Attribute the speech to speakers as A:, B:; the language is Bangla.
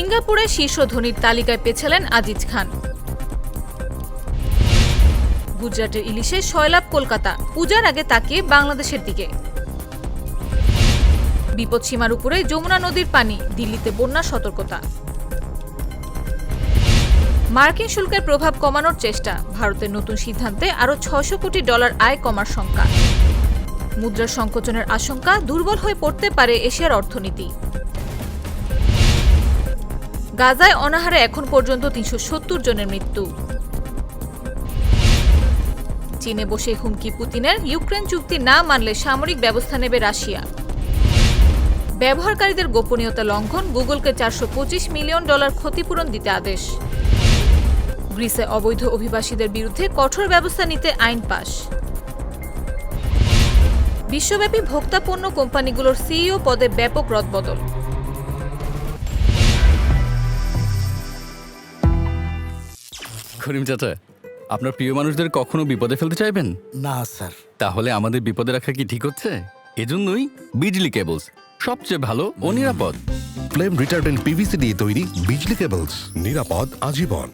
A: সিঙ্গাপুরে শীর্ষ ধনীর তালিকায় পেছালেন আজিজ খান। গুজরাটের ইলিশে সয়লাব কলকাতা, পূজার আগে তাকিয়ে বাংলাদেশের দিকে। বিপদসীমার উপরে যমুনা নদীর পানি, দিল্লিতে বন্যার সতর্কতা। মার্কিন শুল্কের প্রভাব কমানোর চেষ্টা, ভারতের নতুন সিদ্ধান্তে আরও $600 কোটি আয় কমার শঙ্কা। মুদ্রা সংকোচনের আশঙ্কা, দুর্বল হয়ে পড়তে পারে এশিয়ার অর্থনীতি। গাজায় অনাহারে এখন পর্যন্ত 370 জনের মৃত্যু। চীনে বসে হুমকি পুতিনের, ইউক্রেন চুক্তি না মানলে সামরিক ব্যবস্থা নেবে রাশিয়া। ব্যবহারকারীদের গোপনীয়তা লঙ্ঘন, গুগলকে $425 মিলিয়ন ক্ষতিপূরণ দিতে আদেশ। গ্রিসে অবৈধ অভিবাসীদের বিরুদ্ধে কঠোর ব্যবস্থা নিতে আইন পাশ। বিশ্বব্যাপী ভোক্তা পণ্য কোম্পানিগুলোর সিইও পদে ব্যাপক রদবদল।
B: করিম চাচা, আপনার প্রিয় মানুষদের কখনো বিপদে ফেলতে চাইবেন
C: না স্যার।
B: তাহলে আমাদের বিপদে রাখা কি ঠিক হচ্ছে? এজন্যই বিজলি কেবলস সবচেয়ে ভালো ও নিরাপদ।
D: ফ্লেম রিটার্ডেন্ট পিভিসি দিয়ে তৈরি বিজলি কেবলস, নিরাপদ আজীবন।